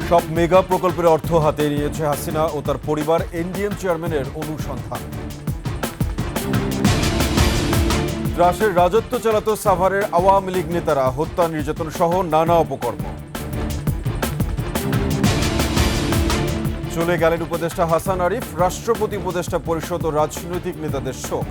সব মেগা প্রকল্পের অর্থ হাতে নিয়েছে হাসিনা ও তার পরিবার। এনডিএম চেয়ারম্যানের অনুসন্ধান। ত্রাসের রাজত্ব চালাতো সাভারের আওয়ামী লীগ নেতারা, হত্যা নির্যাতন সহ নানা অপকর্ম। চলে গেলেন উপদেষ্টা হাসান আরিফ, রাষ্ট্রপতি উপদেষ্টা পরিষদ ও রাজনৈতিক নেতাদের শোক।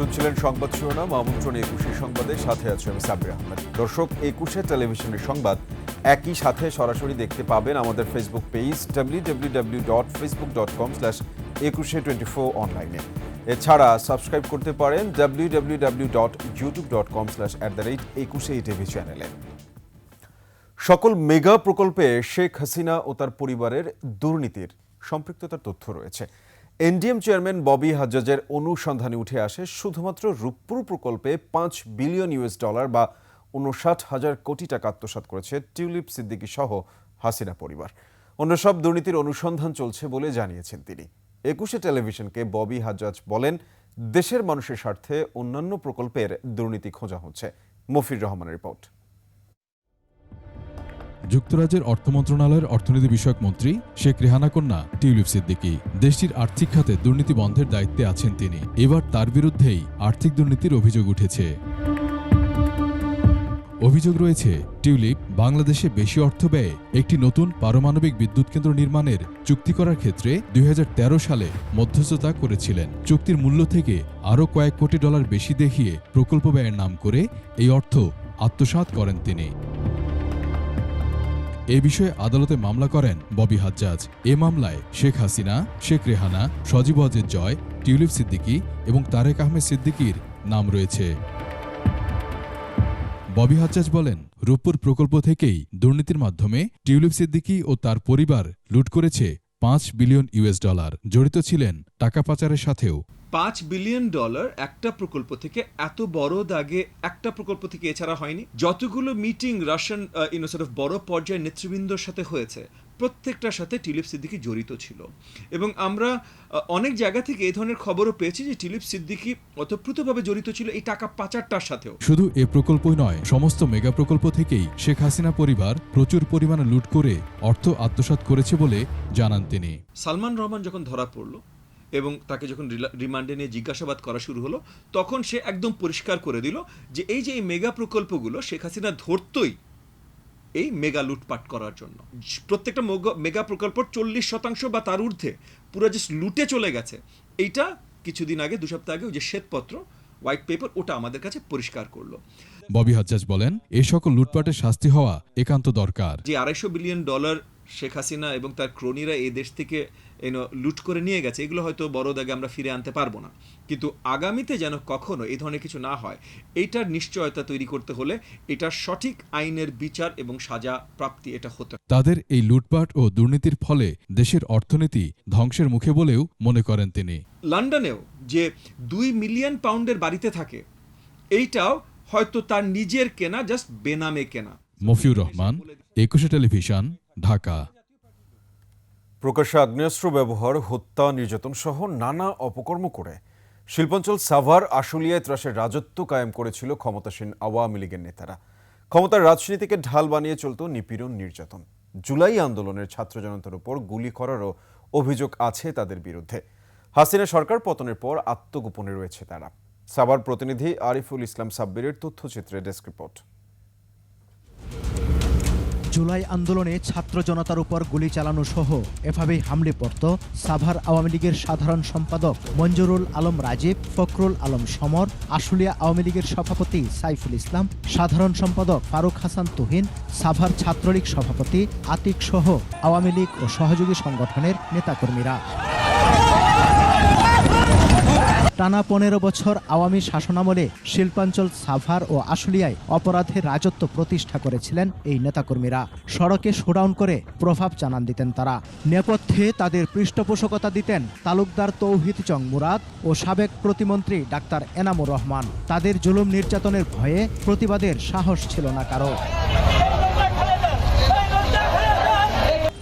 শুনছিলেন সংবাদ শিরোনাম, আমন্ত্রণ ২১ সংবাদে, সাথে আছে আমি সাব্বির আহমেদ। দর্শক, ২১ টেলিভিশনের সংবাদ একই সাথে সরাসরি দেখতে পাবেন আমাদের ফেসবুক পেজ www.facebook.com/2124 অনলাইনে। এছাড়া সাবস্ক্রাইব করতে পারেন www.youtube.com/@21 চ্যানেলে। সকল মেগা প্রকল্পে শেখ হাসিনা ও তার পরিবারের দুর্নীতির সম্পৃক্ততার তথ্য রয়েছে। এনডিএম চেয়ারম্যান ববি হাজ্জাজের অনুসন্ধানে উঠে আসে শুধুমাত্র রূপপুর প্রকল্পে $5 বিলিয়ন বা ৫৯,০০০ কোটি টাকা আত্মসাৎ করেছে টিউলিপ সিদ্দিকী সহ হাসিনা পরিবার। অন্য সব দুর্নীতির অনুসন্ধান চলছে বলে জানিয়েছেন তিনি। ২১ টেলিভিশনকে ববি হাজ্জাজ বলেন, দেশের মানুষের স্বার্থে অন্যান্য প্রকল্পের দুর্নীতি খোঁজা হচ্ছে। মফির রহমানের রিপোর্ট। যুক্তরাজ্যের অর্থ মন্ত্রণালয়ের অর্থনীতি বিষয়ক মন্ত্রী শেখ রেহানা কন্যা টিউলিপ সিদ্দিকী। দেশটির আর্থিক খাতে দুর্নীতি বন্ধের দায়িত্বে আছেন তিনি। এবার তার বিরুদ্ধেই আর্থিক দুর্নীতির অভিযোগ উঠেছে। অভিযোগ রয়েছে, টিউলিপ বাংলাদেশে বেশি অর্থ ব্যয়ে একটি নতুন পারমাণবিক বিদ্যুৎ কেন্দ্র নির্মাণের চুক্তি করার ক্ষেত্রে ২০১৩ সালে মধ্যস্থতা করেছিলেন। চুক্তির মূল্য থেকে আরও কয়েক কোটি ডলার বেশি দেখিয়ে প্রকল্প ব্যয়ের নাম করে এই অর্থ আত্মসাৎ করেন তিনি। এ বিষয়ে আদালতে মামলা করেন ববি হাজ্জাজ। এ মামলায় শেখ হাসিনা, শেখ রেহানা, সজীব ওয়াজেদ জয়, টিউলিপ সিদ্দিকী এবং তারেক আহমেদ সিদ্দিকীর নাম রয়েছে। ববি হাজ্জাজ বলেন, রূপপুর প্রকল্প থেকেই দুর্নীতির মাধ্যমে টিউলিপ সিদ্দিকী ও তার পরিবার লুট করেছে $5 বিলিয়ন। জড়িত ছিলেন টাকা পাচারের সাথেও। $5 বিলিয়ন একটা প্রকল্প থেকে, এত বড় দাগে একটা প্রকল্প থেকে এছাড়া হয়নি। যতগুলো মিটিং রাশিয়ান বড় পর্যায়ের নেতৃবৃন্দর সাথে হয়েছে, প্রত্যেকটার সাথে টিউলিপ সিদ্দিকী জড়িত ছিল। এবং আমরা অনেক জায়গা থেকে এই ধরনের খবরও পেয়েছি যে টিউলিপ সিদ্দিকী ওতপ্রোতভাবে জড়িত ছিল এই টাকা পাচারটার সাথেও। শুধু এ প্রকল্পই নয়, সমস্ত মেগা প্রকল্প থেকেই শেখ হাসিনা পরিবার প্রচুর পরিমাণে লুট করে অর্থ আত্মসাৎ করেছে বলে জানান তিনি। সালমান রহমান যখন ধরা পড়ল এবং তাকে যখন রিমান্ডে নিয়ে জিজ্ঞাসাবাদ করা শুরু হলো, তখন সে একদম পরিষ্কার করে দিল যে এই মেগা প্রকল্পগুলো শেখ হাসিনা ধরতই এই মেগা লুটপাট করার জন্য। প্রত্যেকটা মেগা প্রকল্পের 40% বা তার ঊর্ধ্বে পুরো যে লুটে চলে গেছে, এইটা কিছুদিন আগে, 2 সপ্তাহ আগে যে শ্বেতপত্র, হোয়াইট পেপার, ওটা আমাদের কাছে পরিষ্কার করলো। ববি হাজ্জাজ বলেন, এই সকল লুটপাটের শাস্তি হওয়া একান্ত দরকার। যে $250 বিলিয়ন শেখ হাসিনা এবং তার ক্রোনিরা এই দেশ থেকে লুট করে নিয়ে গেছে, এগুলো হয়তো বড় দাগে আমরা ফিরে আনতে পারবো না, কিন্তু আগামীতে যেন কখনো এই ধরনের কিছু না হয়, এইটার নিশ্চয়তা তৈরি করতে হলে এটার সঠিক আইনের বিচার এবং সাজা প্রাপ্তি এটা হতে। তাদের এই লুটপাট ও দুর্নীতির ফলে দেশের অর্থনীতি ধ্বংসের মুখে বলেও মনে করেন তিনি। লন্ডনেও যে $2 মিলিয়ন বাড়িতে থাকে, এইটাও হয়তো তার নিজের কেনা, জাস্ট বেনামে কেনা। মফিউর রহমান, ২১ টেলিভিশন, ঢাকা। প্রকাশ্যে আগ্নেয়াস্ত্র ব্যবহার, হত্যা, নির্যাতন সহ নানা অপকর্ম করে শিল্পাঞ্চল সাভার আশুলিয়ায় ত্রাসের রাজত্ব কায়েম করেছিল ক্ষমতাসীন আওয়ামী লীগের নেতারা। ক্ষমতার রাজনীতিকে ঢাল বানিয়ে চলত নিপীড়ন, নির্যাতন। জুলাই আন্দোলনের ছাত্র জনতার উপর গুলি করারও অভিযোগ আছে তাদের বিরুদ্ধে। হাসিনা সরকার পতনের পর আত্মগোপনে রয়েছে তারা। সাভার প্রতিনিধি আরিফুল ইসলাম সাব্বিরের তথ্যচিত্রে ডেস্ক রিপোর্ট। জুলাই আন্দোলনে ছাত্র জনতার উপর গুলি চালানো সহ এভাবেই হামলে পড়ত সাভার আওয়ামী লীগের সাধারণ সম্পাদক মঞ্জুরুল আলম রাজীব, ফখরুল আলম সমর, আশুলিয়া আওয়ামী লীগের সভাপতি সাইফুল ইসলাম, সাধারণ সম্পাদক ফারুক হাসান তুহিন, সাভার ছাত্রলীগ সভাপতি আতিক সহ আওয়ামী লীগ ও সহযোগী সংগঠনের নেতাকর্মীরা। টানা 15 বছর আওয়ামী শাসনামলে শিল্পাঞ্চল সাভার ও আশুলিয়ায় অপরাধের রাজত্ব প্রতিষ্ঠা করেছিলেন এই নেতাকর্মীরা। সড়কে শোডাউন করে প্রভাব জানান দিতেন তারা। নেপথ্যে তাদের পৃষ্ঠপোষকতা দিতেন তালুকদার তৌহিদ চং মুরাদ ও সাবেক প্রতিমন্ত্রী ডাক্তার এনামুর রহমান। তাদের জুলুম নির্যাতনের ভয়ে প্রতিবাদের সাহস ছিল না কারো।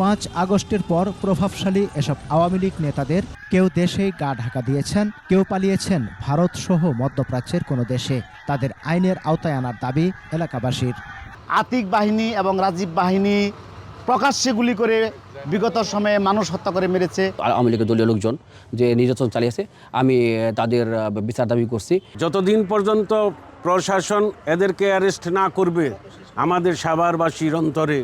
5 আগস্টের পর প্রভাবশালী এসব আওয়ামী লীগ নেতাদের কেউ দেশেই গা ঢাকা দিয়েছেন, কেউ পালিয়েছেন ভারত সহ মধ্যপ্রাচ্যের কোনো দেশে। তাদের আইনের আওতায় আনার দাবি এলাকাবাসীর। আতিক বাহিনী এবং রাজীব বাহিনী প্রকাশ্যে গুলি করে বিগত সময়ে মানুষ হত্যা করে মেরেছে। আওয়ামী লীগের দলীয় লোকজন যে নির্যাতন চালিয়েছে, আমি তাদের বিচার দাবি করছি। যতদিন পর্যন্ত প্রশাসন এদেরকে অ্যারেস্ট না করবে, আমাদের সাভারবাসীর অন্তরে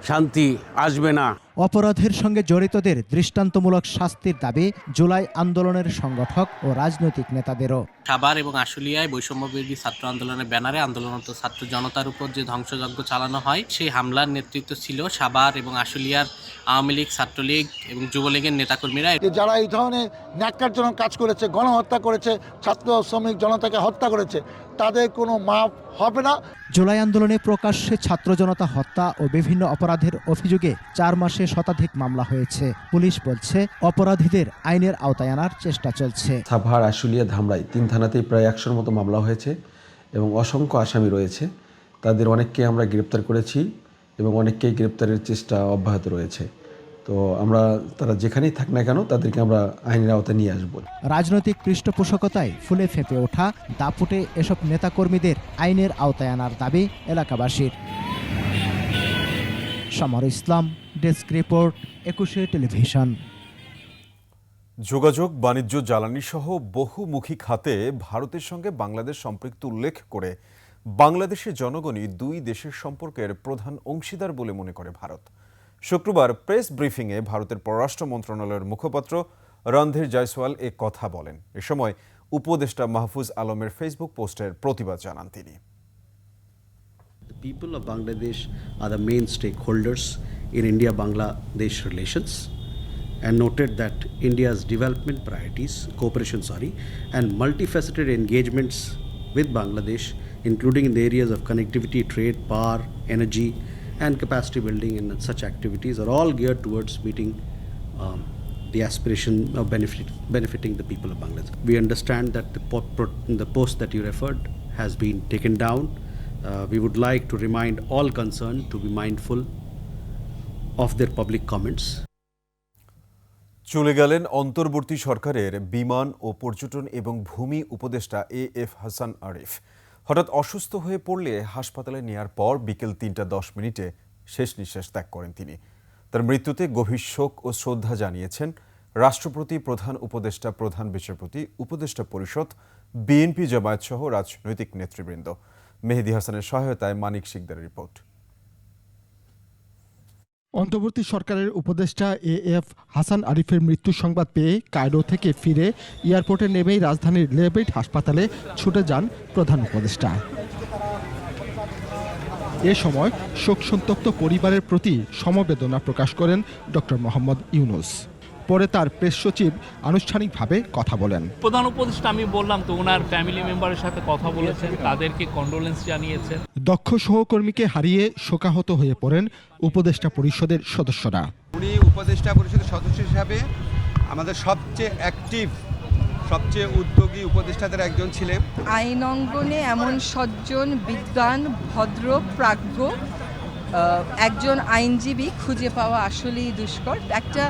শান্তি আসবে না। অপরাধের সঙ্গে জড়িতদের দৃষ্টান্তমূলক শাস্তির দাবি জুলাই আন্দোলনের সংগঠক ও রাজনৈতিক নেতাদেরও। সাভার এবং আশুলিয়ায় বৈষম্যবিরোধী ছাত্র আন্দোলনের ব্যানারে আন্দোলনরত ছাত্র জনতার উপর যে ধ্বংসযজ্ঞ চালানো হয়, সেই হামলার নেতৃত্ব ছিল সাভার এবং আশুলিয়ার আওয়ামী লীগ, ছাত্রলীগ এবং যুবলীগের নেতাকর্মীরা। যারা এই ধরনের ন্যাক্কারজনক কাজ করেছে, গণহত্যা করেছে, ছাত্র শ্রমিক জনতাকে হত্যা করেছে, তাদের কোনো মাপ হবে না। জুলাই আন্দোলনে প্রকাশ্যে ছাত্র জনতা হত্যা ও বিভিন্ন অপরাধের অভিযোগে 4 মাসে শতাধিক মামলা হয়েছে। পুলিশ বলছে অপরাধীদের আইনের আওতায় আনার চেষ্টা চলছে। সাভার, আশুলিয়া, ধামরাই 3 থানাতেই প্রায় 100-র মতো মামলা হয়েছে এবং অসংখ্য আসামি রয়েছে। তাদের অনেককে আমরা গ্রেপ্তার করেছি এবং অনেককেই গ্রেপ্তারের চেষ্টা অব্যাহত রয়েছে। তো আমরা তারা যেখানেই থাক না কেন তাদেরকে আমরা আইনের আওতায় নিয়ে আসব। রাজনৈতিক পৃষ্ঠপোষকতায় ফুলে ফেঁপে ওঠা দাপুটে এসব নেতাকর্মীদের আইনের আওতায় আনার দাবি এলাকাবাসীর। সমর ইসলাম, ডেস্ক রিপোর্ট, 21 টেলিভিশন। যোগাযোগ, বাণিজ্য, জ্বালানি সহ বহুমুখী খাতে ভারতের সঙ্গে বাংলাদেশ সম্পৃক্ত উল্লেখ করে বাংলাদেশের জনগণই দুই দেশের সম্পর্কের প্রধান অংশীদার বলে মনে করে ভারত। শুক্রবার প্রেস ব্রিফিংয়ে ভারতের পররাষ্ট্র মন্ত্রণালয়ের মুখপাত্র রণধীর জয়সওয়াল এ কথা বলেন। এ সময় উপদেষ্টা মাহফুজ আলমের ফেসবুক পোস্টের প্রতিবাদ জানান তিনি। The people of Bangladesh are the main stakeholders in India-Bangladesh relations and noted that India's development priorities, and multifaceted engagements with Bangladesh, including in the areas of connectivity, trade, power, energy, and capacity building and such activities are all geared towards meeting the aspiration of benefiting the people of Bangladesh. We understand that the post that you referred has been taken down. We would like to remind all concerned to be mindful of their public comments. চলে গেলেন অন্তর্বর্তী সরকারের বিমান ও পর্যটন এবং ভূমি উপদেষ্টা AF Hasan Arif. হঠাৎ অসুস্থ হয়ে পড়লে হাসপাতালে নেয়ার পর বিকেল 3:10 শেষ নিঃশ্বাস ত্যাগ করেন তিনি। তার মৃত্যুতে গভীর শোক ও শ্রদ্ধা জানিয়েছেন রাষ্ট্রপতি, প্রধান উপদেষ্টা, প্রধান বিচারপতি, উপদেষ্টা পরিষদ, বিএনপি, জামায়াত সহ রাজনৈতিক নেতৃবৃন্দ। মেহেদী হাসানের সহায়তায় মানিক শিকদারের রিপোর্ট। অন্তর্বর্তী সরকারের উপদেষ্টা AF হাসান আরিফের মৃত্যুর সংবাদ পেয়ে কায়রো থেকে ফিরে এয়ারপোর্টে নেমেই রাজধানীর লেবেট হাসপাতালে ছুটে যান প্রধান উপদেষ্টা। এ সময় শোকসন্তপ্ত পরিবারের প্রতি সমবেদনা প্রকাশ করেন ডক্টর মোহাম্মদ ইউনুস। পরে তার প্রেস সচিব আনুষ্ঠানিকভাবে কথা বলেন। প্রধান উপদেষ্টা আমি বললাম তো ওনার ফ্যামিলি মেম্বারের সাথে কথা বলেছেন, তাদেরকে কন্ডোলেন্স জানিয়েছেন। দক্ষ সহকর্মীকে হারিয়ে শোকাহত হয়ে পড়েন উপদেষ্টা পরিষদের সদস্যরা। উনি উপদেষ্টা পরিষদের সদস্য হিসাবে আমাদের সবচেয়ে অ্যাক্টিভ, সবচেয়ে উদ্যোগী উপদেষ্টাদের একজন ছিলেন। আইন অঙ্গনে এমন সজ্জন, বিদ্বান, ভদ্র, প্রাজ্ঞ একজন আইনজীবী খুঁজে পাওয়া আসলেই দুষ্কর। একটা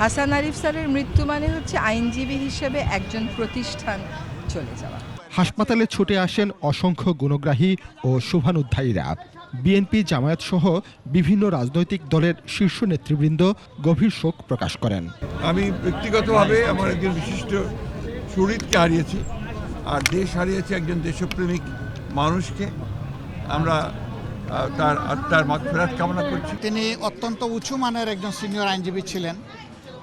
হাসান আরিফ স্যারের মৃত্যু মানে হচ্ছে আইনজীবী হিসেবে একজন প্রতিষ্ঠান চলে যাওয়া। হাসপাতালে ছুটে আসেন অসংখ্য গুণগ্রাহী ও শুভানুধ্যায়ীরা। বিএনপি, জামায়াত সহ বিভিন্ন রাজনৈতিক দলের শীর্ষ নেতৃবৃন্দ গভীর শোক প্রকাশ করেন। আমি ব্যক্তিগতভাবে আমার একজন বিশিষ্ট শহীদকে হারিয়েছি, আর দেশ হারিয়েছে একজন দেশপ্রেমিক মানুষকে। আমরা তার আত্মার মাগফিরাত কামনা করছি। তিনি অত্যন্ত উঁচু মানের একজন সিনিয়র আইনজীবী ছিলেন।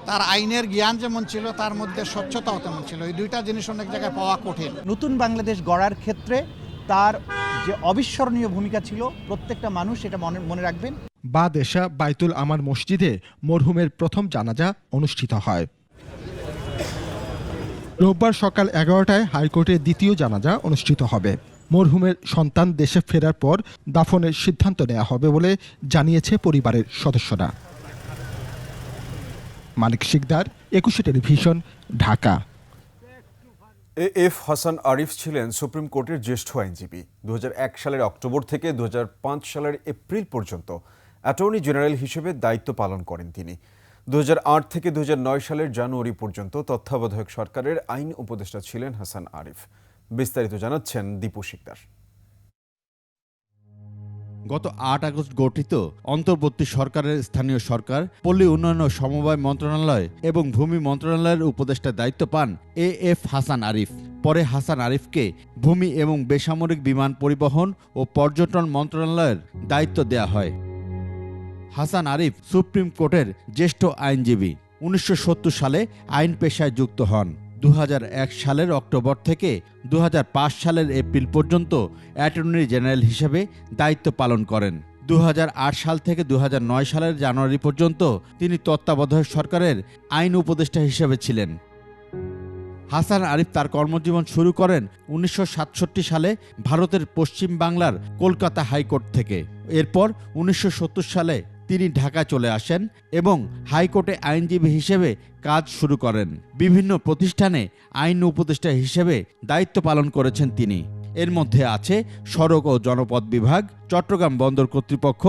তার আইনের জ্ঞান যেমন ছিল, তার মধ্যে স্বচ্ছতাও তেমন ছিল। এই দুইটা জিনিস অনেক জায়গায় পাওয়া কঠিন। নতুন বাংলাদেশ গড়ার ক্ষেত্রে তার যে অবিস্মরণীয় ভূমিকা ছিল, প্রত্যেকটা মানুষ এটা মনে রাখবেন। বাদেশা বাইতুল আমার মসজিদে মরহুমের প্রথম জানাজা অনুষ্ঠিত হয়। রোববার সকাল 11টায় হাইকোর্টের দ্বিতীয় জানাজা অনুষ্ঠিত হবে। মরহুমের সন্তান দেশে ফেরার পর দাফনের সিদ্ধান্ত নেওয়া হবে বলে জানিয়েছে পরিবারের সদস্যরা। মানিক শিকদার, 21 টেলিভিশন, ঢাকা। এএফ হাসান আরিফ ছিলেন সুপ্রিম কোর্টের জ্যেষ্ঠ আইনজীবী। 2001 সালের অক্টোবর থেকে 2005 সালের এপ্রিল পর্যন্ত অ্যাটর্নি জেনারেল হিসেবে দায়িত্ব পালন করেন তিনি। 2008 থেকে 2009 সালের জানুয়ারি পর্যন্ত তত্ত্বাবধায়ক সরকারের আইন উপদেষ্টা ছিলেন হাসান আরিফ। বিস্তারিত জানাচ্ছেন দীপু শিকদার। গত 8 আগস্ট গঠিত অন্তর্বর্তী সরকারের স্থানীয় সরকার, পল্লী উন্নয়ন ও সমবায় মন্ত্রণালয় এবং ভূমি মন্ত্রণালয়ের উপদেষ্টা দায়িত্ব পান এএফ হাসান আরিফ। পরে হাসান আরিফকে ভূমি এবং বেসামরিক বিমান পরিবহন ও পর্যটন মন্ত্রণালয়ের দায়িত্ব দেয়া হয়। হাসান আরিফ সুপ্রিম কোর্টের জ্যেষ্ঠ আইনজীবী। 1970 সালে আইন পেশায় যুক্ত হন। 2001 সালের অক্টোবর থেকে 2005 সালের এপ্রিল পর্যন্ত অ্যাটর্নি জেনারেল হিসেবে দায়িত্ব পালন করেন। 2008 সাল থেকে 2009 সালের জানুয়ারি পর্যন্ত তিনি তত্ত্বাবধায়ক সরকারের আইন উপদেষ্টা হিসেবে ছিলেন। হাসান আরিফ তার কর্মজীবন শুরু করেন 1967 সালে ভারতের পশ্চিম বাংলার কলকাতা হাইকোর্ট থেকে। এরপর 1970 সালে তিনি ঢাকা চলে আসেন এবং হাইকোর্টে আইনজীবী হিসেবে কাজ শুরু করেন। বিভিন্ন প্রতিষ্ঠানে আইন উপদেষ্টা হিসেবে দায়িত্ব পালন করেছেন তিনি। এর মধ্যে আছে সড়ক ও জনপথ বিভাগ, চট্টগ্রাম বন্দর কর্তৃপক্ষ,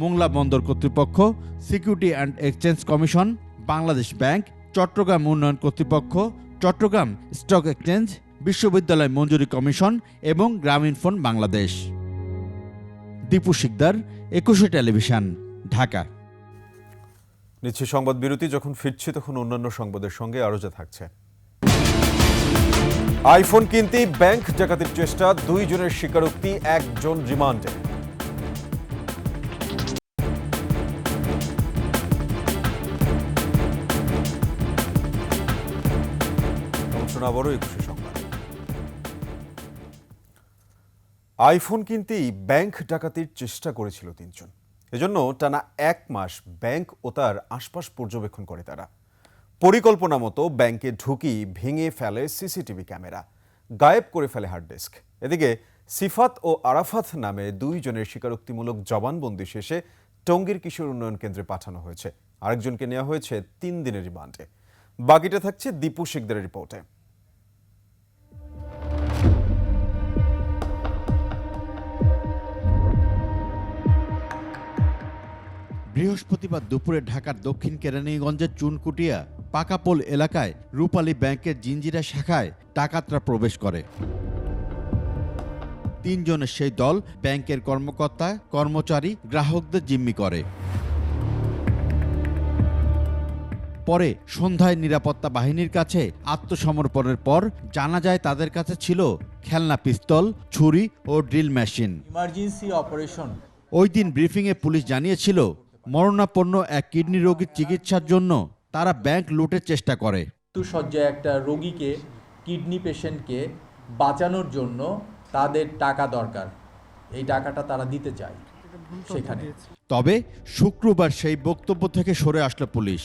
মোংলা বন্দর কর্তৃপক্ষ, security and exchange commission, Bangladesh bank, Chattogram উন্নয়ন কর্তৃপক্ষ, চট্টগ্রাম স্টক এক্সচেঞ্জ, বিশ্ববিদ্যালয় মঞ্জুরি কমিশন এবং গ্রামীণফোন বাংলাদেশ। দীপু শিকদার, 21 টেলিভিশন, ঢাকা। নিচ্ছি সংবাদ বিরতি। যখন ফিরছি তখন অন্যান্য সংবাদের সঙ্গে আরও যা থাকছে। আইফোন কিনতেই ব্যাংক ডাকাতির চেষ্টা, 2 জনের স্বীকারোক্তি, 1 জন রিমান্ডে। আবারও 21 সংবাদ। আইফোন কিনতেই ব্যাংক ডাকাতির চেষ্টা করেছিল 3 জন। এজন্য টানা 1 মাস ব্যাংক ও তার আশপাশ পর্যবেক্ষণ করে তারা। পরিকল্পনা মতো ব্যাংকে ঢুকি ভেঙে ফেলে সিসিটিভি ক্যামেরা, গায়েব করে ফেলে হার্ড ডিস্ক। এদিকে সিফাত ও আরাফাত নামে 2 জনের স্বীকারোক্তিমূলক জবানবন্দি শেষে টঙ্গীর কিশোর উন্নয়ন কেন্দ্রে পাঠানো হয়েছে। আরেকজনকে নেওয়া হয়েছে 3 দিনের রিমান্ডে। বাকিটা থাকছে দীপু শিকদারের রিপোর্টে। বৃহস্পতিবার দুপুরে ঢাকার দক্ষিণ কেরানীগঞ্জের চুনকুটিয়া পাকাপোল এলাকায় রূপালী ব্যাংকের জিঞ্জিরা শাখায় ডাকাতরা প্রবেশ করে। 3 জনের সেই দল ব্যাংকের কর্মকর্তা, কর্মচারী, গ্রাহকদের জিম্মি করে। পরে সন্ধ্যায় নিরাপত্তা বাহিনীর কাছে আত্মসমর্পণের পর জানা যায় তাদের কাছে ছিল খেলনা পিস্তল, ছুরি ও ড্রিল মেশিন। Emergency operation. ওই দিন ব্রিফিংয়ে পুলিশ জানিয়েছিল মরণাপন্ন এক কিডনি রোগীর চিকিৎসার জন্য তারা ব্যাংক লুটের চেষ্টা করে। মৃত্যুশয্যায় একটা রোগীকে, কিডনি পেশেন্টকে বাঁচানোর জন্য তাদের টাকা দরকার, এই টাকাটা তারা দিতে চায় সেখানে। তবে শুক্রবার সেই বক্তব্য থেকে সরে আসলো পুলিশ।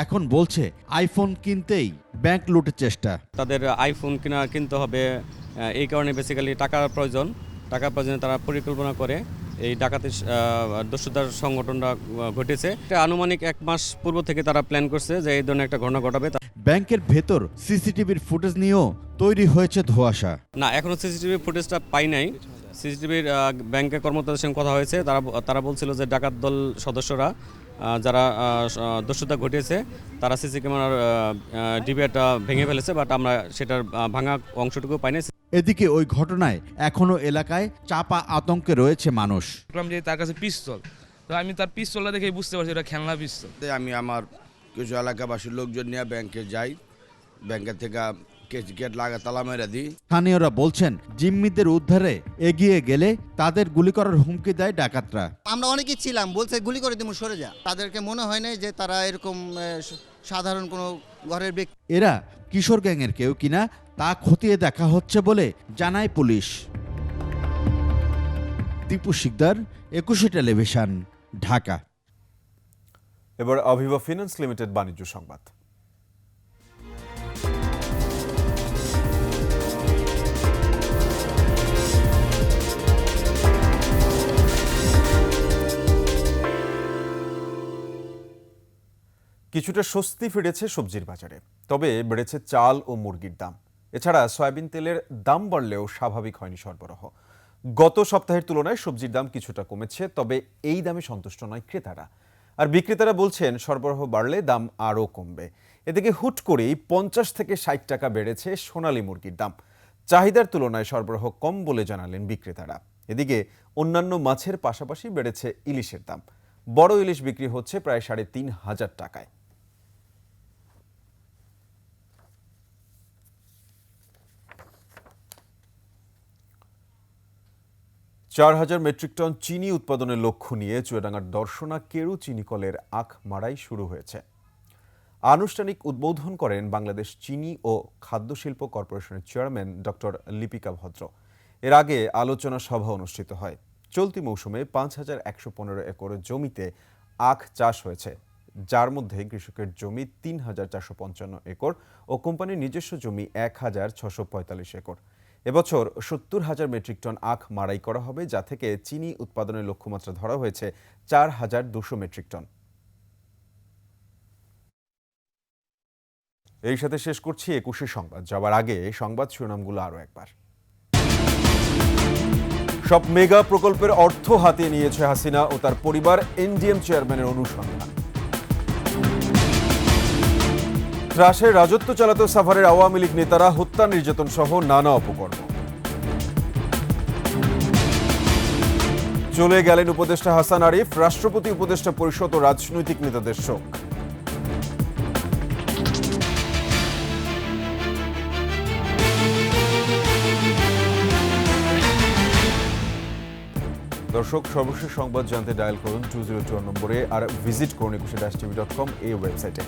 এখন বলছে আইফোন কিনতেই ব্যাংক লুটের চেষ্টা। তাদের আইফোন কিনতে হবে, এই কারণে বেসিক্যালি টাকার প্রয়োজনে তারা পরিকল্পনা করে এই ডাকাতির দস্যুতার সংগঠনটা ঘটেছে। আনুমানিক 1 মাস পূর্ব থেকে তারা প্ল্যান করছে যে এই ধরনের একটা ঘটনা ঘটাবে। ব্যাংকের ভেতর সিসিটিভির ফুটেজ নিয়েও তৈরি হয়েছে ধোঁয়াশা। না, এখনো সিসিটিভি ফুটেজটা পাই নাই। সিসিটিভির ব্যাংকের কর্মকর্তাদের সঙ্গে কথা হয়েছে, তারা বলছিল যে ডাকাত দল সদস্যরা যারা দস্যুতা ঘটিয়েছে তারা সিসি ক্যামেরার ডিভিআরটা ভেঙে ফেলেছে, বাট আমরা সেটার ভাঙা অংশটুকু পাইনি। এদিকে ওই ঘটনায় এখনো এলাকায় চাপা আতঙ্কে রয়েছে মানুষ। যে তার কাছে পিস্তল, তো আমি তার পিস্তলটা দেখে বুঝতে পারছি এটা খেলনা পিস্তল। আমি আমার কিছু এলাকাবাসীর লোকজন নিয়ে ব্যাংকে যাই, ব্যাংকের থেকে গেট লাগা তালা মেরে দিই। স্থানীয়রা বলছেন জিম্মিদের উদ্ধারে এগিয়ে গেলে তাদের গুলি করার হুমকি দেয় ডাকাতরা। আমরা অনেকেই ছিলাম, বলছে গুলি করে দিমু, সরে যা। তাদেরকে মনে হয় না যে তারা এরকম সাধারণ কোনো ঘরের ব্যক্তি। এরা কিশোর গ্যাংয়ের কেউ কিনা তা খতিয়ে দেখা হচ্ছে বলে জানায় পুলিশ। দীপু শিকদার, 21 টেলিভিশন, ঢাকা। এবার আভিবা ফিন্যান্স লিমিটেড বাণিজ্য সংবাদ। কিছুটা স্বস্তি ফিরেছে সবজির বাজারে, তবে বেড়েছে চাল ও মুরগির দাম। এছাড়া সয়াবিন তেলের দাম বাড়লেও স্বাভাবিক হয়নি সরবরাহ। গত সপ্তাহের তুলনায় সবজির দাম কিছুটা কমেছে, তবে এই দামে সন্তুষ্ট নয় ক্রেতারা। আর বিক্রেতারা বলছেন সরবরাহ বাড়লে দাম আরও কমবে। এদিকে হুট করেই 50 থেকে 60 টাকা বেড়েছে সোনালী মুরগির দাম। চাহিদার তুলনায় সরবরাহ কম বলে জানালেন বিক্রেতারা। এদিকে অন্যান্য মাছের পাশাপাশি বেড়েছে ইলিশের দাম। বড় ইলিশ বিক্রি হচ্ছে প্রায় 3,500 টাকায়। 4,000 মেট্রিক টন চিনি উৎপাদনের লক্ষ্য নিয়ে চুয়াডাঙ্গার দর্শনা কেরু চিনিকলের আখ মাড়াই শুরু হয়েছে। আনুষ্ঠানিক উদ্বোধন করেন বাংলাদেশ চিনি ও খাদ্যশিল্প কর্পোরেশনের চেয়ারম্যান ডক্টর লিপিকা ভদ্র। এর আগে আলোচনা সভা অনুষ্ঠিত হয়। চলতি মৌসুমে 5,115 একর জমিতে আখ চাষ হয়েছে, যার মধ্যে কৃষকের জমি 3,455 একর ও কোম্পানির নিজস্ব জমি 1,645 একর। এবছর 70,000 মেট্রিক টন আখ মাড়াই করা হবে, যা থেকে চিনি উৎপাদনের লক্ষ্যমাত্রা ধরা হয়েছে 4,200 মেট্রিক টন। এই সাথে শেষ করছি 21 সংবাদ। যাবার আগে সংবাদ শিরোনামগুলো আরও একবার। সব মেগা প্রকল্পের অর্থ হাতিয়ে নিয়েছে হাসিনা ও তার পরিবার, এনডিএম চেয়ারম্যানের অনুসন্ধান। ত্রাসের রাজত্ব চালাতো সাভারের আওয়ামী লীগ নেতারা, হত্যা নির্যাতন সহ নানা অপকর্ম। চলে গেলেন উপদেষ্টা হাসান আরিফ, রাষ্ট্রপতি, উপদেষ্টা পরিষদ ও রাজনৈতিক নেতাদের শোক। দর্শক, সর্বশেষ সংবাদ জানতে ডায়াল করুন 202 নম্বরে, আর ভিজিট করুন ekushe-tv.com এই ওয়েবসাইটে।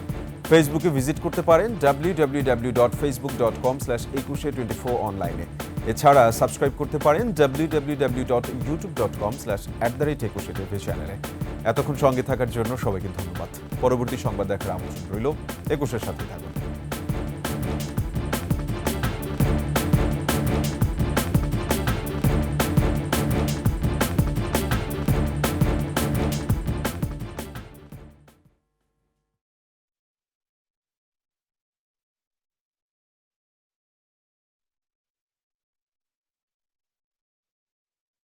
ফেসবুকে ভিজিট করতে পারেন www.facebook.com/ekushe24 অনলাইনে। এছাড়া সাবস্ক্রাইব করতে পারেন www.youtube.com/@ekushe চ্যানেলে। এতক্ষণ সঙ্গে থাকার জন্য সবাইকে ধন্যবাদ। পরবর্তী সংবাদ দেখার আমন্ত্রণ রইল। একুশের সাথে থাকুন।